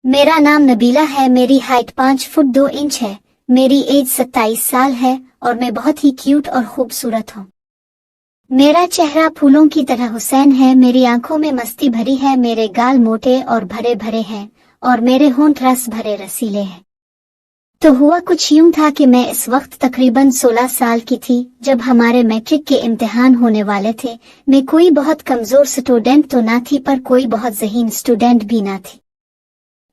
मेरा नाम नबीला है। मेरी हाइट 5 फुट 2 इंच है। मेरी एज 27 साल है और मैं बहुत ही क्यूट और खूबसूरत हूँ। मेरा चेहरा फूलों की तरह हुसैन है। मेरी आंखों में मस्ती भरी है। मेरे गाल मोटे और भरे भरे हैं और मेरे होंठ रस भरे रसीले हैं। तो हुआ कुछ यूं था कि मैं इस वक्त तकरीबन 16 साल की थी जब हमारे मैट्रिक के इम्तिहान होने वाले थे। मैं कोई बहुत कमजोर स्टूडेंट तो ना थी पर कोई बहुत ज़हीन स्टूडेंट भी ना थी,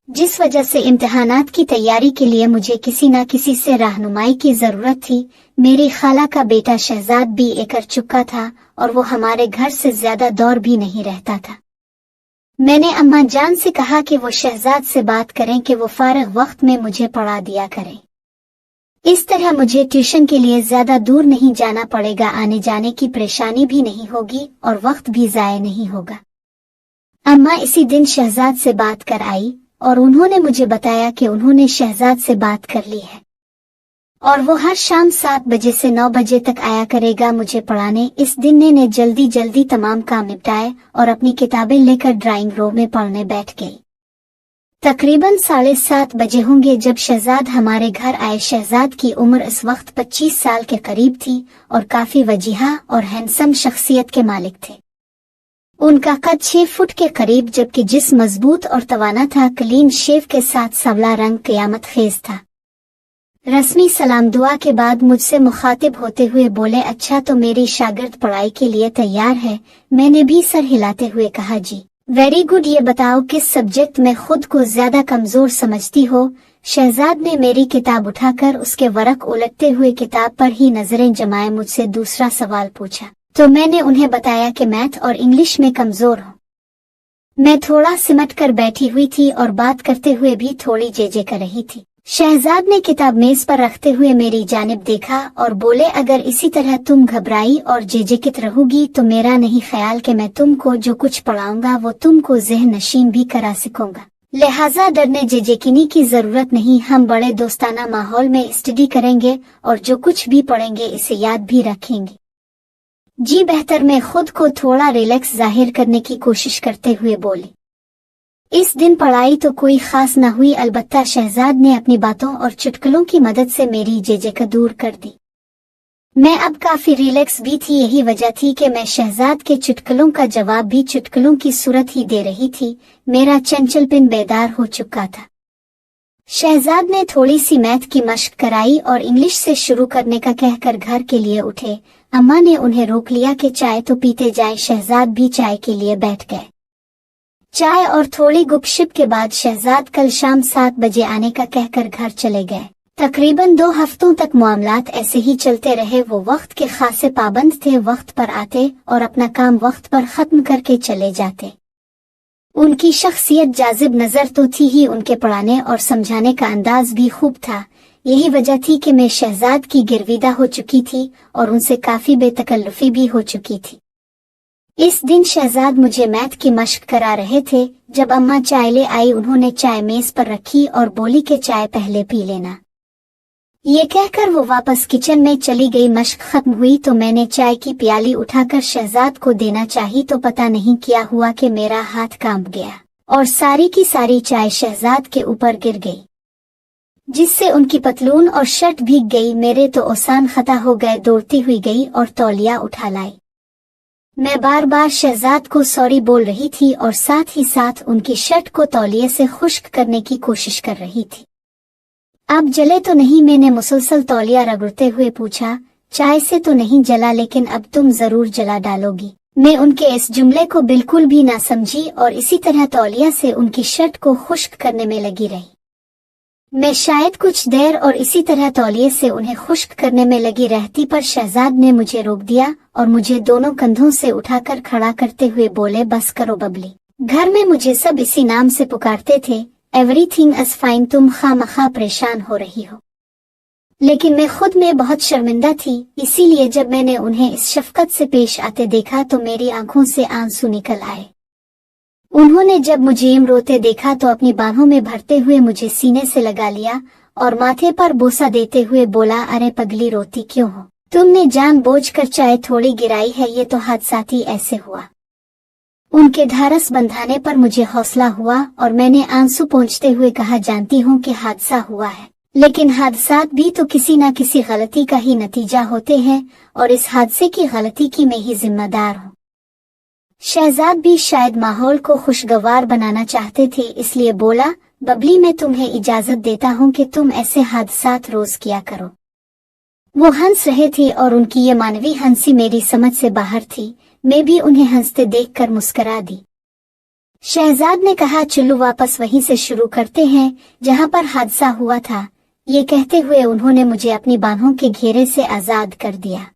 जिस वजह से इम्तिहानात की तैयारी के लिए मुझे किसी न किसी से रहनुमाई की जरूरत थी। मेरी खाला का बेटा शहजाद BA कर चुका था और वो हमारे घर से ज्यादा दूर भी नहीं रहता था। मैंने अम्मा जान से कहा कि वो शहजाद से बात करें कि वो फारग वक्त में मुझे पढ़ा दिया करें। इस तरह मुझे ट्यूशन के लिए ज्यादा दूर नहीं जाना पड़ेगा, आने जाने की परेशानी भी नहीं होगी और वक्त भी जाया नहीं होगा। अम्मा इसी दिन शहजाद से बात कर आई और उन्होंने मुझे बताया कि उन्होंने शहजाद से बात कर ली है और वो हर शाम 7 बजे से 9 बजे तक आया करेगा मुझे पढ़ाने। इस दिन ने जल्दी जल्दी तमाम काम निपटाए और अपनी किताबें लेकर ड्राइंग रूम में पढ़ने बैठ गई। तकरीबन 7:30 बजे होंगे जब शहजाद हमारे घर आए। शहजाद की उम्र इस वक्त 25 साल के करीब थी और काफी वजीहा और हैंडसम शख्सियत के मालिक थे। उनका कद 6 फुट के करीब जबकि जिस्म मजबूत और तवाना था। क्लीन शेव के साथ सांवला रंग क़यामत खेज था। रस्मी सलाम दुआ के बाद मुझसे मुखातिब होते हुए बोले, अच्छा तो मेरी शागिर्द पढ़ाई के लिए तैयार है। मैंने भी सर हिलाते हुए कहा, जी वेरी गुड। ये बताओ किस सब्जेक्ट में खुद को ज्यादा कमजोर समझती हो? शहजाद ने मेरी किताब उठाकर उसके वरक उलटते हुए किताब पर ही नजरें जमाए मुझसे दूसरा सवाल पूछा। तो मैंने उन्हें बताया कि मैथ और इंग्लिश में कमजोर हूँ। मैं थोड़ा सिमट कर बैठी हुई थी और बात करते हुए भी थोड़ी जेजे कर रही थी। शहजाद ने किताब मेज पर रखते हुए मेरी जानिब देखा और बोले, अगर इसी तरह तुम घबराई और जेजेकित रहोगी तो मेरा नहीं ख्याल कि मैं तुमको जो कुछ पढ़ाऊंगा वो तुमको ज़हन नशीन भी करा सकूंगा। लिहाजा डरने जेजेकिनी की जरूरत नहीं। हम बड़े दोस्ताना माहौल में स्टडी करेंगे और जो कुछ भी पढ़ेंगे इसे याद भी रखेंगे। जी बेहतर। मैं खुद को थोड़ा रिलैक्स जाहिर करने की कोशिश करते हुए बोली। इस दिन पढ़ाई तो कोई खास न हुई, अलबत्ता शहजाद ने अपनी बातों और चुटकुलों की मदद से मेरी जेजेक दूर कर दी। मैं अब काफी रिलैक्स भी थी। यही वजह थी कि मैं शहजाद के चुटकुलों का जवाब भी चुटकुलों की सूरत ही दे रही थी। मेरा चंचल पिन बेदार हो चुका था। शहजाद ने थोड़ी सी मैथ की मशक कराई और इंग्लिश से शुरू करने का कहकर घर के लिए उठे। अम्मा ने उन्हें रोक लिया कि चाय तो पीते जाएं। शहजाद भी चाय के लिए बैठ गए। चाय और थोड़ी गुपशप के बाद शहजाद कल शाम 7 बजे आने का कहकर घर चले गए। तकरीबन 2 हफ्तों तक मामलात ऐसे ही चलते रहे। वो वक्त के खासे पाबंद थे, वक्त पर आते और अपना काम वक्त पर खत्म करके चले जाते। उनकी शख्सियत जाजिब नजर तो थी ही, उनके पढ़ाने और समझाने का अंदाज भी खूब था। यही वजह थी कि मैं शहजाद की गिरविदा हो चुकी थी और उनसे काफी बेतकल्लुफी भी हो चुकी थी। इस दिन शहजाद मुझे मैथ की मशक करा रहे थे। जब अम्मा चाय ले आई उन्होंने चाय मेज पर रखी और बोली कि चाय पहले पी लेना। ये कहकर वो वापस किचन में चली गई। मशक खत्म हुई तो मैंने चाय की प्याली उठाकर शहजाद को देना चाही तो पता नहीं क्या हुआ कि मेरा हाथ कांप गया और सारी की सारी चाय शहजाद के ऊपर गिर गई, जिससे उनकी पतलून और शर्ट भीग गई। मेरे तो ओसान खता हो गए। दौड़ती हुई गई और तौलिया उठा लाई। मैं बार बार शहजाद को सॉरी बोल रही थी और साथ ही साथ उनकी शर्ट को तौलिए से खुश्क करने की कोशिश कर रही थी। अब जले तो नहीं? मैंने मुसलसल तौलिया रगड़ते हुए पूछा। चाय से तो नहीं जला, लेकिन अब तुम जरूर जला डालोगी। मैं उनके इस जुमले को बिल्कुल भी ना समझी और इसी तरह तौलिया से उनकी शर्ट को खुश्क करने में लगी रही। मैं शायद कुछ देर और इसी तरह तौलिए से उन्हें खुश्क करने में लगी रहती, पर शहजाद ने मुझे रोक दिया और मुझे दोनों कंधों से उठाकर खड़ा करते हुए बोले, बस करो बबली। घर में मुझे सब इसी नाम से पुकारते थे। Everything is fine. तुम खामखा परेशान हो रही हो। लेकिन मैं खुद में बहुत शर्मिंदा थी, इसीलिए जब मैंने उन्हें इस शफकत से पेश आते देखा तो मेरी आंखों से आंसू निकल आए। उन्होंने जब मुझे यूं रोते देखा तो अपनी बाहों में भरते हुए मुझे सीने से लगा लिया और माथे पर बोसा देते हुए बोला, अरे पगली रोती क्यों हो? तुमने जानबूझकर चाय थोड़ी गिराई है, ये तो हादसाती ऐसे हुआ। उनके ढारस बंधाने पर मुझे हौसला हुआ और मैंने आंसू पोंछते हुए कहा, जानती हूँ कि हादसा हुआ है, लेकिन हादसात भी तो किसी न किसी गलती का ही नतीजा होते हैं और इस हादसे की गलती की मैं ही जिम्मेदार हूँ। शहजाद भी शायद माहौल को खुशगवार बनाना चाहते थे, इसलिए बोला, बबली मैं तुम्हें इजाजत देता हूँ कि तुम ऐसे हादसात रोज किया करो। वो हंस रहे थे और उनकी ये मानवीय हंसी मेरी समझ से बाहर थी। मैं भी उन्हें हंसते देखकर मुस्कुरा दी। शहजाद ने कहा, चलो वापस वहीं से शुरू करते हैं जहां पर हादसा हुआ था। ये कहते हुए उन्होंने मुझे अपनी बाहों के घेरे से आजाद कर दिया।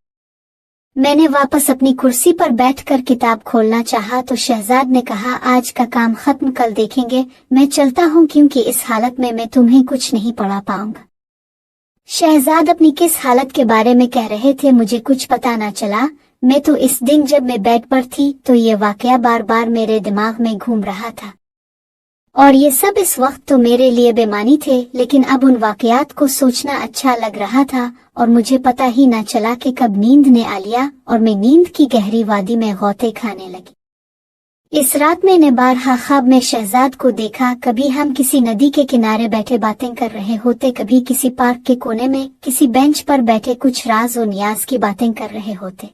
मैंने वापस अपनी कुर्सी पर बैठकर किताब खोलना चाहा तो शहजाद ने कहा, आज का काम खत्म कल देखेंगे, मैं चलता हूँ क्योंकि इस हालत में मैं तुम्हें कुछ नहीं पढ़ा पाऊंगा। शहजाद अपनी किस हालत के बारे में कह रहे थे मुझे कुछ पता न चला। मैं तो इस दिन जब मैं बेड पर थी तो ये वाकया बार बार मेरे दिमाग में घूम रहा था और ये सब इस वक्त तो मेरे लिए बेमानी थे, लेकिन अब उन वाकयात को सोचना अच्छा लग रहा था और मुझे पता ही न चला कि कब नींद ने आ लिया और मैं नींद की गहरी वादी में गौते खाने लगी। इस रात मैंने बारहा ख्वाब में शहजाद को देखा। कभी हम किसी नदी के किनारे बैठे बातें कर रहे होते, कभी किसी पार्क के कोने में किसी बेंच पर बैठे कुछ राज और नियाज की बातें कर रहे होते,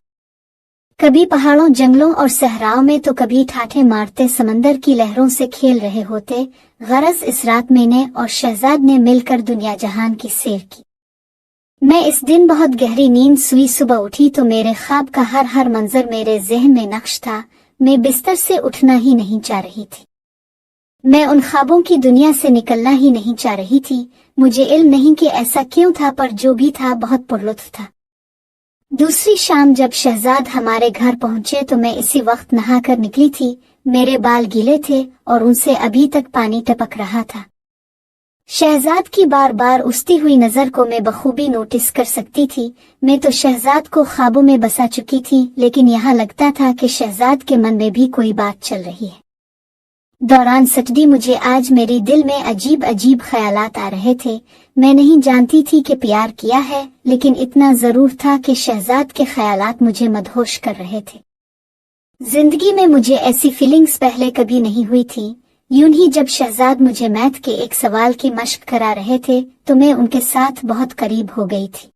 कभी पहाड़ों जंगलों और सहराओं में तो कभी ठाठे मारते समंदर की लहरों से खेल रहे होते। गरज इस रात मैंने और शहजाद ने मिलकर दुनिया जहान की सैर की। मैं इस दिन बहुत गहरी नींद सोई। सुबह उठी तो मेरे ख्वाब का हर मंजर मेरे जहन में नक्श था। मैं बिस्तर से उठना ही नहीं चाह रही थी। मैं उन ख्वाबों की दुनिया से निकलना ही नहीं चाह रही थी। मुझे इल्म नहीं कि ऐसा क्यों था, पर जो भी था बहुत पुरलुत्फ था। दूसरी शाम जब शहजाद हमारे घर पहुंचे तो मैं इसी वक्त नहाकर निकली थी। मेरे बाल गीले थे और उनसे अभी तक पानी टपक रहा था। शहजाद की बार बार उठती हुई नजर को मैं बखूबी नोटिस कर सकती थी। मैं तो शहजाद को ख्वाबों में बसा चुकी थी, लेकिन यहाँ लगता था कि शहजाद के मन में भी कोई बात चल रही है। दौरान सटडी मुझे आज मेरे दिल में अजीब अजीब ख्यालात आ रहे थे। मैं नहीं जानती थी कि प्यार किया है, लेकिन इतना जरूर था कि शहजाद के ख्यालात मुझे मदहोश कर रहे थे। जिंदगी में मुझे ऐसी फीलिंग्स पहले कभी नहीं हुई थी। यूं ही जब शहजाद मुझे मैथ के एक सवाल की मशक करा रहे थे तो मैं उनके साथ बहुत करीब हो गई थी।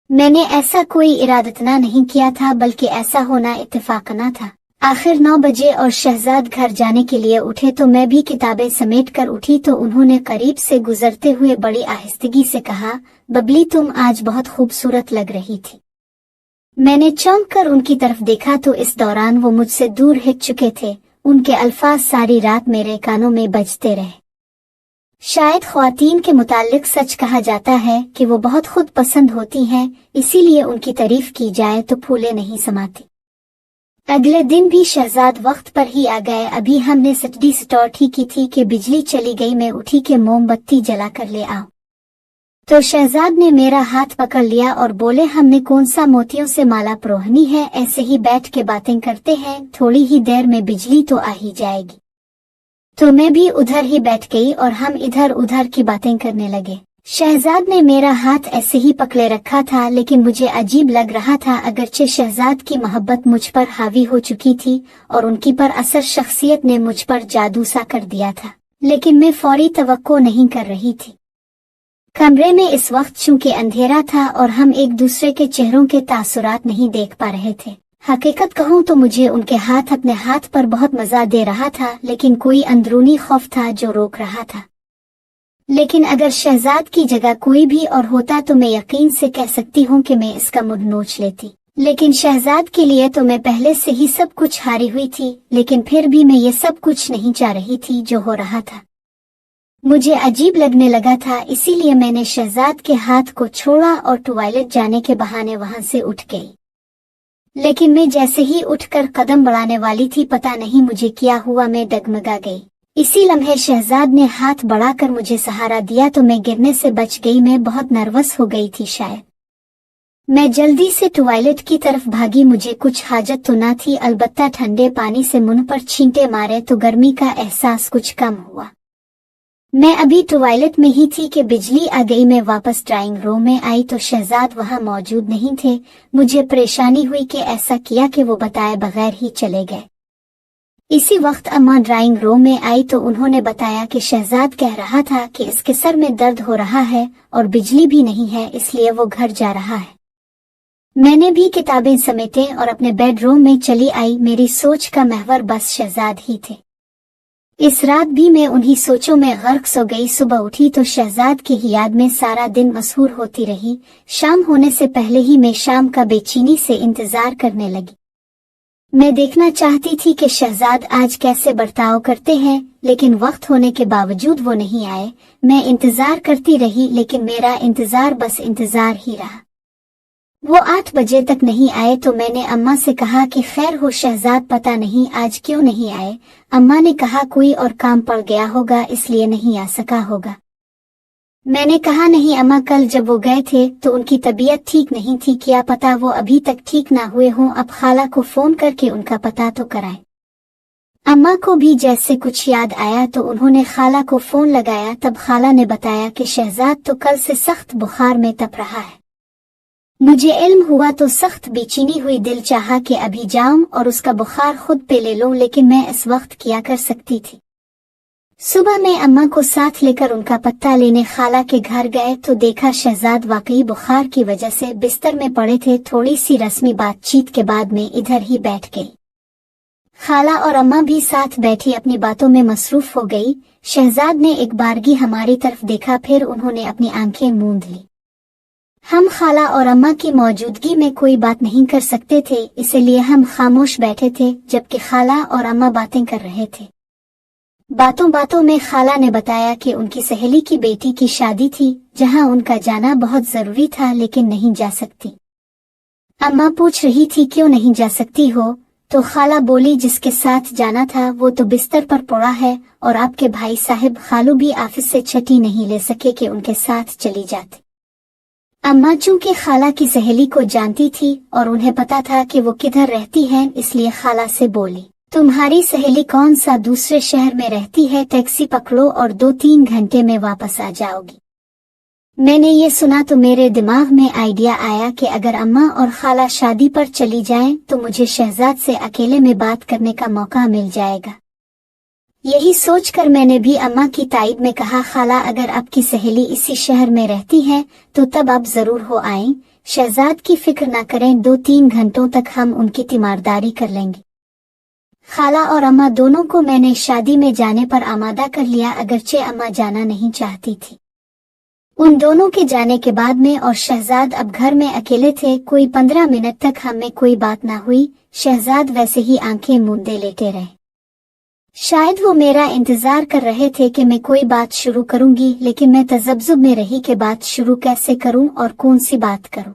मैंने ऐसा कोई इरादतना नहीं किया था, बल्कि ऐसा होना इत्तेफाकना था। आखिर 9 बजे और शहजाद घर जाने के लिए उठे तो मैं भी किताबें समेट कर उठी तो उन्होंने करीब से गुजरते हुए बड़ी आहिस्तगी से कहा, बबली तुम आज बहुत खूबसूरत लग रही थी। मैंने चौंक कर उनकी तरफ देखा तो इस दौरान वो मुझसे दूर हिट चुके थे। उनके अल्फाज सारी रात मेरे कानों में बजते रहे। शायद ख्वातीन के मुताल्लिक सच कहा जाता है कि वो बहुत खुद पसंद होती हैं, इसीलिए उनकी तारीफ की जाए तो फूले नहीं समाती। अगले दिन भी शहजाद वक्त पर ही आ गए। अभी हमने सटडी स्टार्ट ही की थी कि बिजली चली गई। मैं उठी कि मोमबत्ती जला कर ले आओ, तो शहजाद ने मेरा हाथ पकड़ लिया और बोले, हमने कौन सा मोतियों से माला परोहनी है, ऐसे ही बैठ के बातें करते हैं, थोड़ी ही देर में बिजली तो आ ही जाएगी। तो मैं भी उधर ही बैठ गई और हम इधर उधर की बातें करने लगे। शहजाद ने मेरा हाथ ऐसे ही पकड़े रखा था, लेकिन मुझे अजीब लग रहा था। अगरचे शहजाद की मोहब्बत मुझ पर हावी हो चुकी थी और उनकी पर असर शख्सियत ने मुझ पर जादू सा कर दिया था, लेकिन मैं फौरी तवक्को नहीं कर रही थी। कमरे में इस वक्त चूंकि अंधेरा था और हम एक दूसरे के चेहरों के तासुरात नहीं देख पा रहे थे। हकीकत कहूँ तो मुझे उनके हाथ अपने हाथ पर बहुत मजा दे रहा था, लेकिन कोई अंदरूनी खौफ था जो रोक रहा था। लेकिन अगर शहजाद की जगह कोई भी और होता तो मैं यकीन से कह सकती हूँ कि मैं इसका मुड़ नोच लेती, लेकिन शहजाद के लिए तो मैं पहले से ही सब कुछ हारी हुई थी। लेकिन फिर भी मैं ये सब कुछ नहीं चाह रही थी जो हो रहा था। मुझे अजीब लगने लगा था, इसीलिए मैंने शहजाद के हाथ को छोड़ा और टॉयलेट जाने के बहाने वहां से उठ गई। लेकिन मैं जैसे ही उठकर कदम बढ़ाने वाली थी, पता नहीं मुझे क्या हुआ, मैं डगमगा गई। इसी लम्हे शहजाद ने हाथ बढ़ाकर मुझे सहारा दिया तो मैं गिरने से बच गई। मैं बहुत नर्वस हो गई थी शायद। मैं जल्दी से टॉयलेट की तरफ भागी। मुझे कुछ हाजत तो ना थी, अलबत्ता ठंडे पानी से मुंह पर छींटे मारे तो गर्मी का एहसास कुछ कम हुआ। मैं अभी टॉयलेट में ही थी कि बिजली आ गई। मैं वापस ड्राइंग रूम में आई तो शहजाद वहां मौजूद नहीं थे। मुझे परेशानी हुई कि ऐसा किया कि वो बताए बगैर ही चले गए। इसी वक्त अम्मा ड्राइंग रूम में आई तो उन्होंने बताया कि शहजाद कह रहा था कि इसके सर में दर्द हो रहा है और बिजली भी नहीं है, इसलिए वो घर जा रहा है। मैंने भी किताबें समेटे और अपने बेडरूम में चली आई। मेरी सोच का महवर बस शहजाद ही थे। इस रात भी मैं उन्हीं सोचों में गर्क सो गई। सुबह उठी तो शहजाद की ही याद में सारा दिन मसहूर होती रही। शाम होने से पहले ही मैं शाम का बेचैनी से इंतजार करने लगी। मैं देखना चाहती थी कि शहजाद आज कैसे बर्ताव करते हैं, लेकिन वक्त होने के बावजूद वो नहीं आए। मैं इंतजार करती रही, लेकिन मेरा इंतजार बस इंतजार ही रहा। वो 8 बजे तक नहीं आए तो मैंने अम्मा से कहा कि खैर हो शहजाद, पता नहीं आज क्यों नहीं आए। अम्मा ने कहा कोई और काम पड़ गया होगा इसलिए नहीं आ सका होगा। मैंने कहा नहीं अम्मा, कल जब वो गए थे तो उनकी तबीयत ठीक नहीं थी, क्या पता वो अभी तक ठीक ना हुए हों। अब खाला को फोन करके उनका पता तो कराएं। अम्मा को भी जैसे कुछ याद आया तो उन्होंने खाला को फोन लगाया। तब खाला ने बताया कि शहजाद तो कल से सख्त बुखार में तप रहा है। मुझे इल्म हुआ तो सख्त बेचैनी हुई। दिल चाहा कि अभी जाऊं और उसका बुखार खुद पे ले लूं, लेकिन मैं इस वक्त क्या कर सकती थी। सुबह मैं अम्मा को साथ लेकर उनका पत्ता लेने खाला के घर गए तो देखा शहजाद वाकई बुखार की वजह से बिस्तर में पड़े थे। थोड़ी सी रस्मी बातचीत के बाद मैं इधर ही बैठ गई। खाला और अम्मा भी साथ बैठी अपनी बातों में मसरूफ हो गई। शहजाद ने एक बारगी हमारी तरफ देखा, फिर उन्होंने अपनी आंखें मूंद ली। हम खाला और अम्मा की मौजूदगी में कोई बात नहीं कर सकते थे, इसलिए हम खामोश बैठे थे जबकि खाला और अम्मा बातें कर रहे थे। बातों बातों में खाला ने बताया कि उनकी सहेली की बेटी की शादी थी जहां उनका जाना बहुत जरूरी था, लेकिन नहीं जा सकती। अम्मा पूछ रही थी क्यों नहीं जा सकती हो, तो खाला बोली जिसके साथ जाना था वो तो बिस्तर पर पड़ा है और आपके भाई साहब खालू भी ऑफिस से छुट्टी नहीं ले सके कि उनके साथ चली जाती। अम्मा चूंकि खाला की सहेली को जानती थी और उन्हें पता था कि वो किधर रहती है, इसलिए खाला से बोली तुम्हारी सहेली कौन सा दूसरे शहर में रहती है, टैक्सी पकड़ो और 2-3 घंटे में वापस आ जाओगी। मैंने ये सुना तो मेरे दिमाग में आइडिया आया कि अगर अम्मा और खाला शादी पर चली जाएं तो मुझे शहजाद से अकेले में बात करने का मौका मिल जाएगा। यही सोचकर मैंने भी अम्मा की ताईद में कहा खाला अगर आपकी सहेली इसी शहर में रहती है तो तब आप जरूर हो आएं। शहजाद की फिक्र ना करें, 2-3 घंटों तक हम उनकी तीमारदारी कर लेंगे। खाला और अम्मा दोनों को मैंने शादी में जाने पर आमादा कर लिया, अगरचे अम्मा जाना नहीं चाहती थी। उन दोनों के जाने के बाद में और शहजाद अब घर में अकेले थे। कोई 15 मिनट तक हम में कोई बात ना हुई। शहजाद वैसे ही आंखें मूंदे लेटे रहे। शायद वो मेरा इंतजार कर रहे थे कि मैं कोई बात शुरू करूंगी, लेकिन मैं तजब्जुब में रही कि बात शुरू कैसे करूं और कौन सी बात करूं।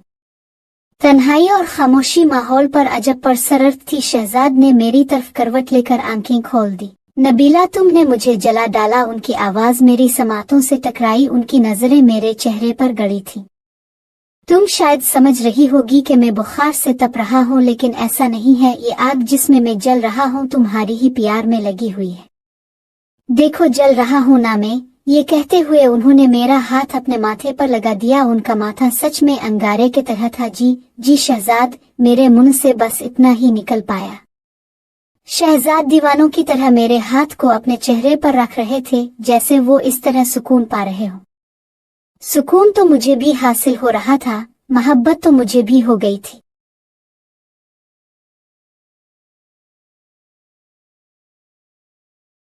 तन्हाई और खामोशी माहौल पर अजब पर सरर थी। शहजाद ने मेरी तरफ करवट लेकर आंखें खोल दी। नबीला तुमने मुझे जला डाला। उनकी आवाज मेरी समातों से टकराई, उनकी नजरें मेरे चेहरे पर गड़ी थी। तुम शायद समझ रही होगी कि मैं बुखार से तप रहा हूँ, लेकिन ऐसा नहीं है। ये आग जिसमें मैं जल रहा हूँ तुम्हारी ही प्यार में लगी हुई है। देखो जल रहा हूँ ना मैं। ये कहते हुए उन्होंने मेरा हाथ अपने माथे पर लगा दिया। उनका माथा सच में अंगारे की तरह था। जी शहजाद, मेरे मुंह से बस इतना ही निकल पाया। शहजाद दीवानों की तरह मेरे हाथ को अपने चेहरे पर रख रहे थे, जैसे वो इस तरह सुकून पा रहे हो। सुकून तो मुझे भी हासिल हो रहा था, मोहब्बत तो मुझे भी हो गई थी।